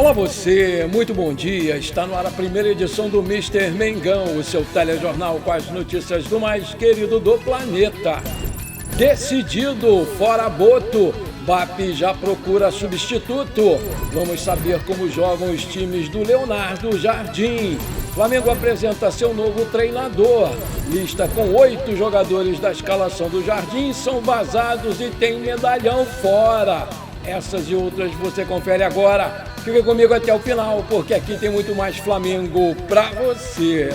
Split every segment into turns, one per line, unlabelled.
Olá você, muito bom dia. Está no ar a primeira edição do Mister Mengão, o seu telejornal com as notícias do mais querido do planeta. Decidido, fora Boto, BAP já procura substituto. Vamos saber como jogam os times do Leonardo Jardim. Flamengo apresenta seu novo treinador. Lista com 8 jogadores da escalação do Jardim são vazados e tem medalhão fora. Essas e outras você confere agora. Fique comigo até o final, porque aqui tem muito mais Flamengo pra você.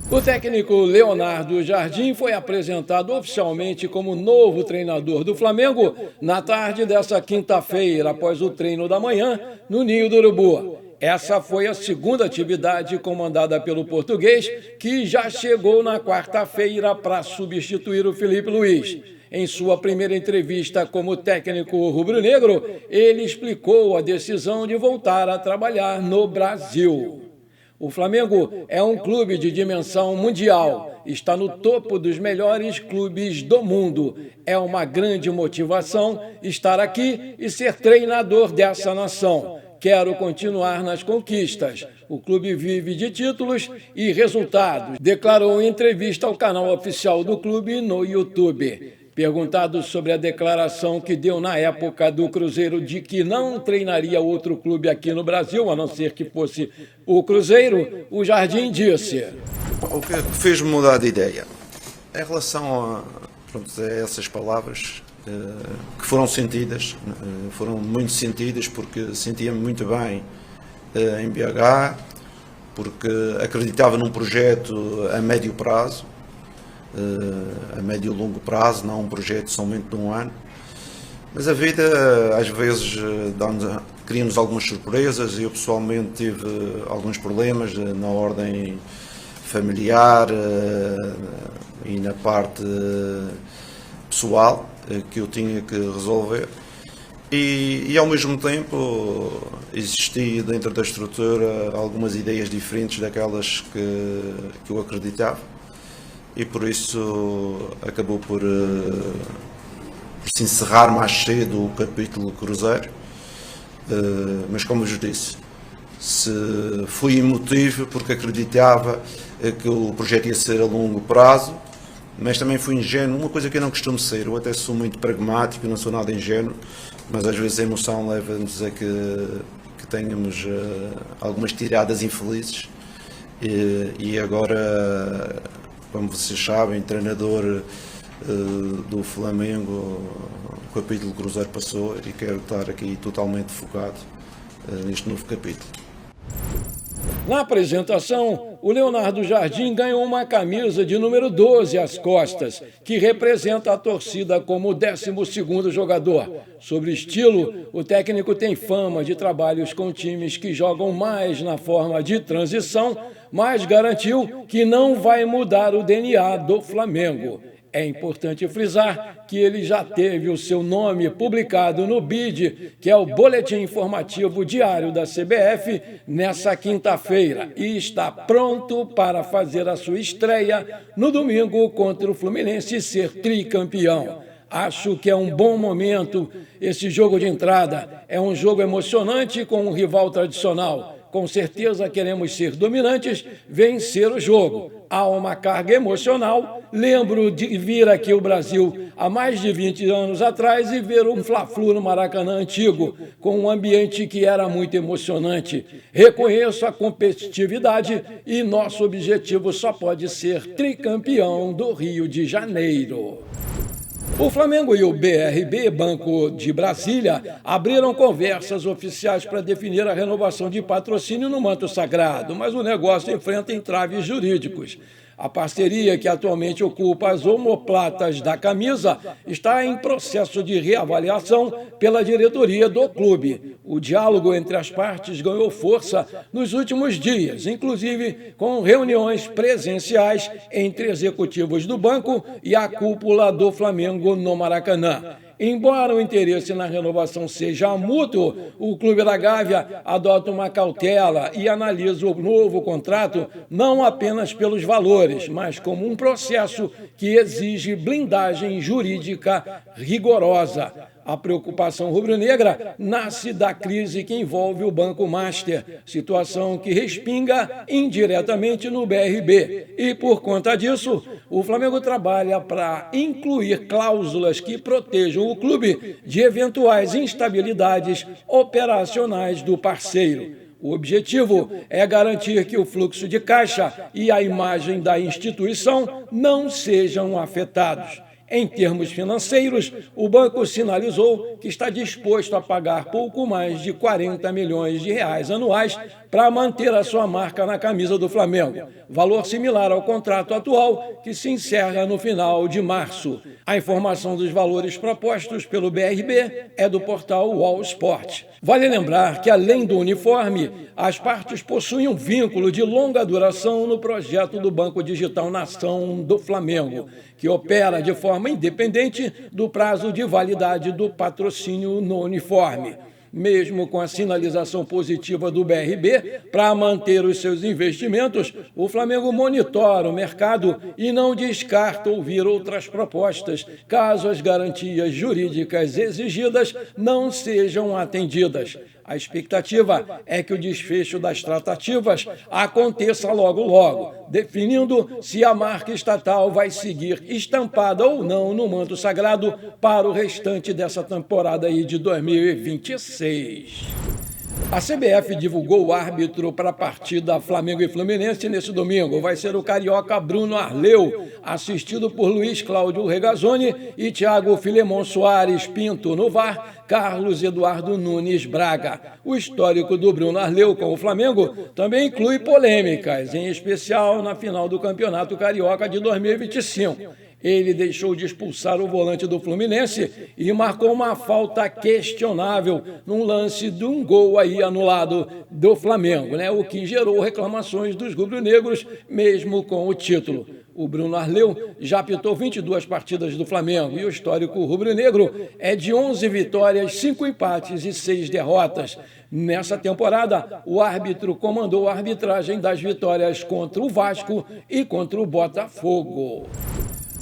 O técnico Leonardo Jardim foi apresentado oficialmente como novo treinador do Flamengo na tarde dessa quinta-feira, após o treino da manhã no Ninho do Urubu. Essa foi a segunda atividade comandada pelo português, que já chegou na quarta-feira para substituir o Felipe Luiz. Em sua primeira entrevista como técnico rubro-negro, ele explicou a decisão de voltar a trabalhar no Brasil. O Flamengo é um clube de dimensão mundial, está no topo dos melhores clubes do mundo. É uma grande motivação estar aqui e ser treinador dessa nação. Quero continuar nas conquistas. O clube vive de títulos e resultados, declarou em entrevista ao canal oficial do clube no YouTube. Perguntado sobre a declaração que deu na época do Cruzeiro de que não treinaria outro clube aqui no Brasil, a não ser que fosse o Cruzeiro, o Jardim disse:
O que fez-me mudar de ideia? Em relação a essas palavras que foram sentidas, foram muito sentidas, porque sentia-me muito bem em BH, porque acreditava num projeto a médio prazo, a médio e longo prazo, não um projeto somente de um ano. Mas a vida às vezes cria-nos algumas surpresas e eu pessoalmente tive alguns problemas na ordem familiar e na parte pessoal que eu tinha que resolver. E ao mesmo tempo existia dentro da estrutura algumas ideias diferentes daquelas que eu acreditava. E por isso acabou por se encerrar mais cedo o capítulo Cruzeiro, mas como eu vos disse, se fui emotivo porque acreditava que o projeto ia ser a longo prazo, mas também fui ingênuo, uma coisa que eu não costumo ser. Eu até sou muito pragmático, não sou nada ingênuo, mas às vezes a emoção leva-nos a que tenhamos algumas tiradas infelizes e agora, como vocês sabem, treinador do Flamengo, o capítulo Cruzeiro passou e quero estar aqui totalmente focado neste novo capítulo.
Na apresentação, o Leonardo Jardim ganhou uma camisa de número 12 às costas, que representa a torcida como o 12º jogador. Sobre estilo, o técnico tem fama de trabalhos com times que jogam mais na forma de transição, mas garantiu que não vai mudar o DNA do Flamengo. É importante frisar que ele já teve o seu nome publicado no BID, que é o Boletim Informativo Diário da CBF, nessa quinta-feira, e está pronto para fazer a sua estreia no domingo contra o Fluminense e ser tricampeão. Acho que é um bom momento esse jogo de entrada. É um jogo emocionante com um rival tradicional. Com certeza queremos ser dominantes, vencer o jogo. Há uma carga emocional. Lembro de vir aqui ao Brasil há mais de 20 anos atrás e ver um Fla-Flu no Maracanã antigo, com um ambiente que era muito emocionante. Reconheço a competitividade e nosso objetivo só pode ser tricampeão do Rio de Janeiro. O Flamengo e o BRB, Banco de Brasília, abriram conversas oficiais para definir a renovação de patrocínio no manto sagrado, mas o negócio enfrenta entraves jurídicos. A parceria, que atualmente ocupa as omoplatas da camisa, está em processo de reavaliação pela diretoria do clube. O diálogo entre as partes ganhou força nos últimos dias, inclusive com reuniões presenciais entre executivos do banco e a cúpula do Flamengo no Maracanã. Embora o interesse na renovação seja mútuo, o Clube da Gávea adota uma cautela e analisa o novo contrato não apenas pelos valores, mas como um processo que exige blindagem jurídica rigorosa. A preocupação rubro-negra nasce da crise que envolve o Banco Master, situação que respinga indiretamente no BRB. E, por conta disso, o Flamengo trabalha para incluir cláusulas que protejam o clube de eventuais instabilidades operacionais do parceiro. O objetivo é garantir que o fluxo de caixa e a imagem da instituição não sejam afetados. Em termos financeiros, o banco sinalizou que está disposto a pagar pouco mais de 40 milhões de reais anuais para manter a sua marca na camisa do Flamengo, valor similar ao contrato atual, que se encerra no final de março. A informação dos valores propostos pelo BRB é do portal Wall Sport. Vale lembrar que, além do uniforme, as partes possuem um vínculo de longa duração no projeto do Banco Digital Nação do Flamengo, que opera de forma independente do prazo de validade do patrocínio no uniforme. Mesmo com a sinalização positiva do BRB para manter os seus investimentos, o Flamengo monitora o mercado e não descarta ouvir outras propostas, caso as garantias jurídicas exigidas não sejam atendidas. A expectativa é que o desfecho das tratativas aconteça logo, definindo se a marca estatal vai seguir estampada ou não no manto sagrado para o restante dessa temporada aí de 2026. A CBF divulgou o árbitro para a partida Flamengo e Fluminense nesse domingo. Vai ser o carioca Bruno Arleu, assistido por Luiz Cláudio Regazzoni e Thiago Filemon Soares Pinto no VAR, Carlos Eduardo Nunes Braga. O histórico do Bruno Arleu com o Flamengo também inclui polêmicas, em especial na final do Campeonato Carioca de 2025. Ele deixou de expulsar o volante do Fluminense e marcou uma falta questionável num lance de um gol aí anulado do Flamengo, o que gerou reclamações dos rubro-negros, mesmo com o título. O Bruno Arleu já apitou 22 partidas do Flamengo e o histórico rubro-negro é de 11 vitórias, 5 empates e 6 derrotas. Nessa temporada, o árbitro comandou a arbitragem das vitórias contra o Vasco e contra o Botafogo.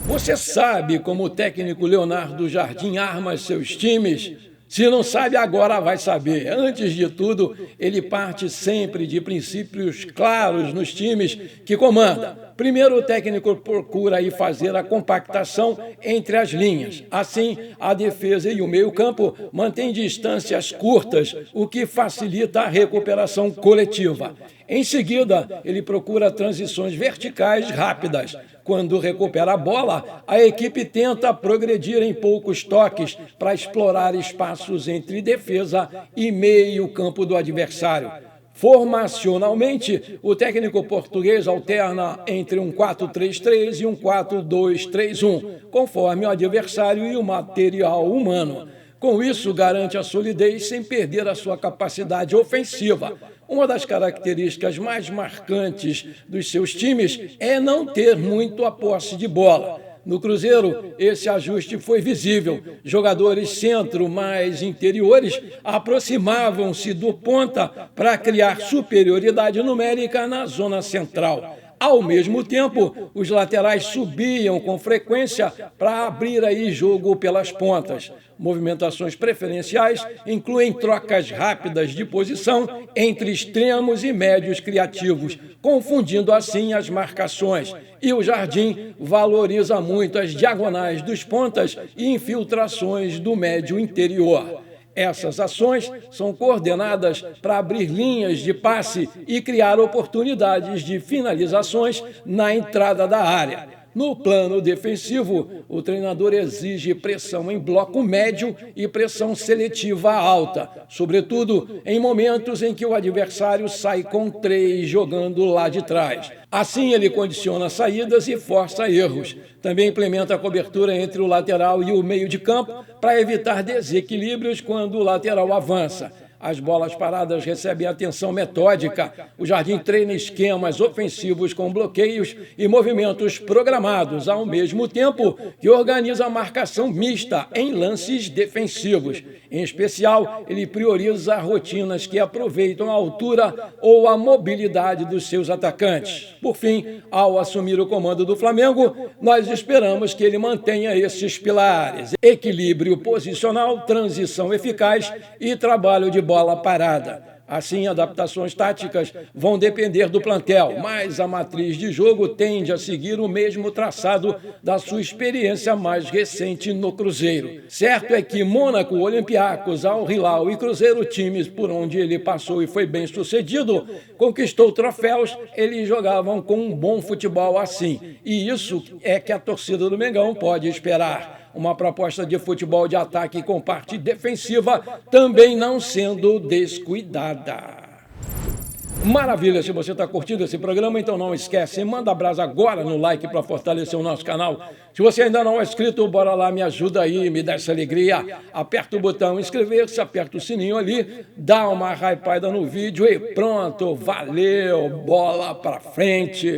Você sabe como o técnico Leonardo Jardim arma seus times? Se não sabe, agora vai saber. Antes de tudo, ele parte sempre de princípios claros nos times que comanda. Primeiro, o técnico procura aí fazer a compactação entre as linhas. Assim, a defesa e o meio-campo mantêm distâncias curtas, o que facilita a recuperação coletiva. Em seguida, ele procura transições verticais rápidas. Quando recupera a bola, a equipe tenta progredir em poucos toques para explorar espaços entre defesa e meio-campo do adversário. Formacionalmente, o técnico português alterna entre um 4-3-3 e um 4-2-3-1, conforme o adversário e o material humano. Com isso, garante a solidez sem perder a sua capacidade ofensiva. Uma das características mais marcantes dos seus times é não ter muito a posse de bola. No Cruzeiro, esse ajuste foi visível. Jogadores centro mais interiores aproximavam-se do ponta para criar superioridade numérica na zona central. Ao mesmo tempo, os laterais subiam com frequência para abrir aí jogo pelas pontas. Movimentações preferenciais incluem trocas rápidas de posição entre extremos e médios criativos, confundindo assim as marcações. E o Jardim valoriza muito as diagonais dos pontas e infiltrações do médio interior. Essas ações são coordenadas para abrir linhas de passe e criar oportunidades de finalizações na entrada da área. No plano defensivo, o treinador exige pressão em bloco médio e pressão seletiva alta, sobretudo em momentos em que o adversário sai com 3 jogando lá de trás. Assim, ele condiciona saídas e força erros. Também implementa a cobertura entre o lateral e o meio de campo para evitar desequilíbrios quando o lateral avança. As bolas paradas recebem atenção metódica. O Jardim treina esquemas ofensivos com bloqueios e movimentos programados, ao mesmo tempo que organiza a marcação mista em lances defensivos. Em especial, ele prioriza rotinas que aproveitam a altura ou a mobilidade dos seus atacantes. Por fim, ao assumir o comando do Flamengo, nós esperamos que ele mantenha esses pilares: equilíbrio posicional, transição eficaz e trabalho de bola parada. Assim, adaptações táticas vão depender do plantel, mas a matriz de jogo tende a seguir o mesmo traçado da sua experiência mais recente no Cruzeiro. Certo é que Mônaco, Olympiacos, Al Hilal e Cruzeiro, times por onde ele passou e foi bem sucedido, conquistou troféus, eles jogavam com um bom futebol assim. E isso é que a torcida do Mengão pode esperar. Uma proposta de futebol de ataque com parte defensiva, também não sendo descuidada. Maravilha, se você está curtindo esse programa, então não esquece, manda brasa agora no like para fortalecer o nosso canal. Se você ainda não é inscrito, bora lá, me ajuda aí, me dá essa alegria. Aperta o botão inscrever-se, aperta o sininho ali, dá uma hypada no vídeo e pronto, valeu, bola para frente.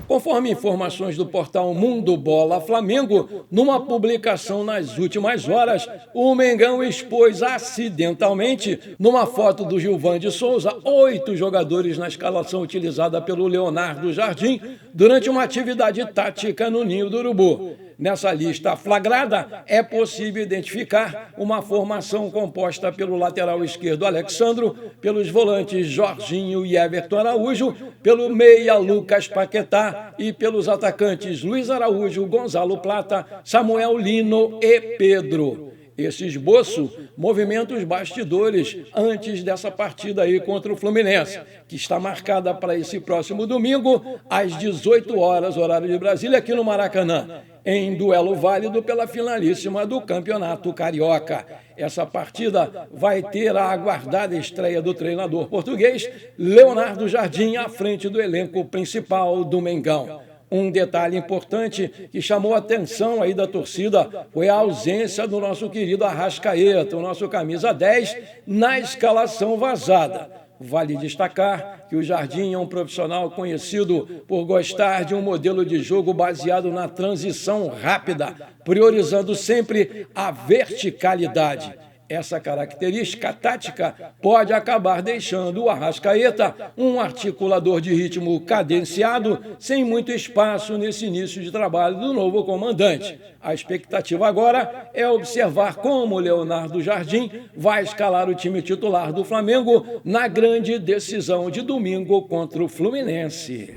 Conforme informações do portal Mundo Bola Flamengo, numa publicação nas últimas horas, o Mengão expôs acidentalmente, numa foto do Gilvan de Souza, 8 jogadores na escalação utilizada pelo Leonardo Jardim durante uma atividade tática no Ninho do Urubu. Nessa lista flagrada, é possível identificar uma formação composta pelo lateral esquerdo Alexandro, pelos volantes Jorginho e Everton Araújo, pelo meia Lucas Paquetá e pelos atacantes Luiz Araújo, Gonzalo Plata, Samuel Lino e Pedro. Esse esboço movimenta os bastidores antes dessa partida aí contra o Fluminense, que está marcada para esse próximo domingo, às 18 horas, horário de Brasília, aqui no Maracanã, em duelo válido pela finalíssima do Campeonato Carioca. Essa partida vai ter a aguardada estreia do treinador português Leonardo Jardim à frente do elenco principal do Mengão. Um detalhe importante que chamou a atenção aí da torcida foi a ausência do nosso querido Arrascaeta, o nosso camisa 10, na escalação vazada. Vale destacar que o Jardim é um profissional conhecido por gostar de um modelo de jogo baseado na transição rápida, priorizando sempre a verticalidade. Essa característica tática pode acabar deixando o Arrascaeta um articulador de ritmo cadenciado, sem muito espaço nesse início de trabalho do novo comandante. A expectativa agora é observar como o Leonardo Jardim vai escalar o time titular do Flamengo na grande decisão de domingo contra o Fluminense.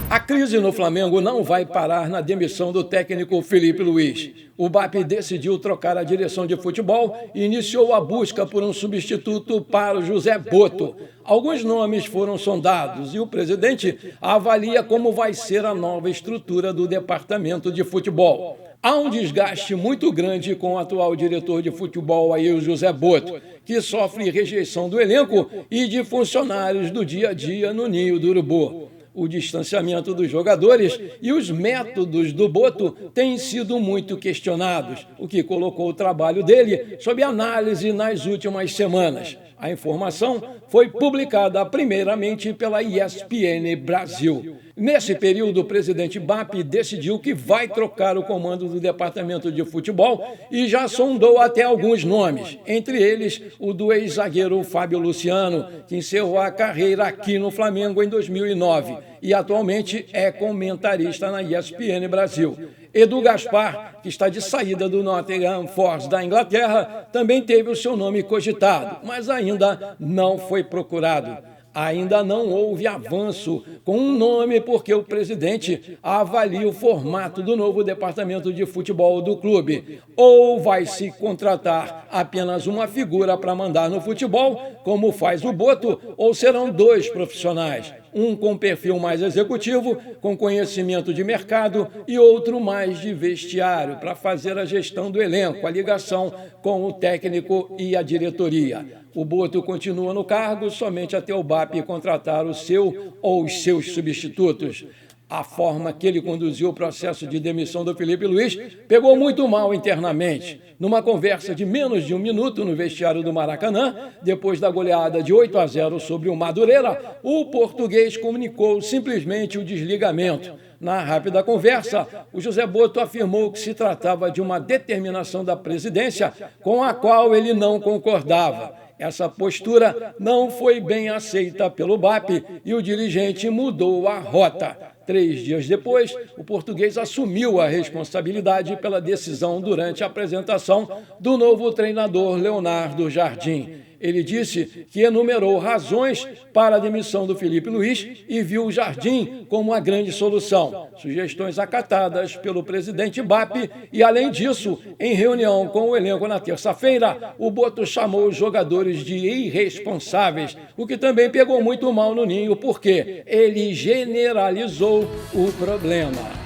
A crise no Flamengo não vai parar na demissão do técnico Felipe Luiz. O BAP decidiu trocar a direção de futebol e iniciou a busca por um substituto para o José Botto. Alguns nomes foram sondados e o presidente avalia como vai ser a nova estrutura do departamento de futebol. Há um desgaste muito grande com o atual diretor de futebol, aí, o José Botto, que sofre rejeição do elenco e de funcionários do dia a dia no Ninho do Urubu. O distanciamento dos jogadores e os métodos do Botto têm sido muito questionados, o que colocou o trabalho dele sob análise nas últimas semanas. A informação foi publicada primeiramente pela ESPN Brasil. Nesse período, o presidente BAP decidiu que vai trocar o comando do departamento de futebol e já sondou até alguns nomes, entre eles o do ex-zagueiro Fábio Luciano, que encerrou a carreira aqui no Flamengo em 2009 e atualmente é comentarista na ESPN Brasil. Edu Gaspar, que está de saída do Nottingham Forest da Inglaterra, também teve o seu nome cogitado, mas ainda não foi procurado. Ainda não houve avanço com um nome porque o presidente avalia o formato do novo departamento de futebol do clube. Ou vai se contratar apenas uma figura para mandar no futebol, como faz o Botto, ou serão 2 profissionais. Um com perfil mais executivo, com conhecimento de mercado, e outro mais de vestiário, para fazer a gestão do elenco, a ligação com o técnico e a diretoria. O Botto continua no cargo somente até o BAP contratar o seu ou os seus substitutos. A forma que ele conduziu o processo de demissão do Felipe Luiz pegou muito mal internamente. Numa conversa de menos de um minuto no vestiário do Maracanã, depois da goleada de 8-0 sobre o Madureira, o português comunicou simplesmente o desligamento. Na rápida conversa, o José Botto afirmou que se tratava de uma determinação da presidência com a qual ele não concordava. Essa postura não foi bem aceita pelo BAP e o dirigente mudou a rota. 3 dias depois, o português assumiu a responsabilidade pela decisão durante a apresentação do novo treinador Leonardo Jardim. Ele disse que enumerou razões para a demissão do Felipe Luiz e viu o Jardim como a grande solução. Sugestões acatadas pelo presidente BAP e, além disso, em reunião com o elenco na terça-feira, o Botto chamou os jogadores de irresponsáveis, o que também pegou muito mal no Ninho, porque ele generalizou o problema.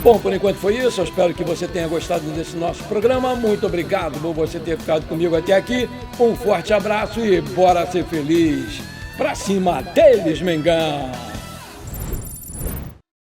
Bom, por enquanto foi isso. Eu espero que você tenha gostado desse nosso programa. Muito obrigado por você ter ficado comigo até aqui. Um forte abraço e bora ser feliz. Pra cima deles, Mengão!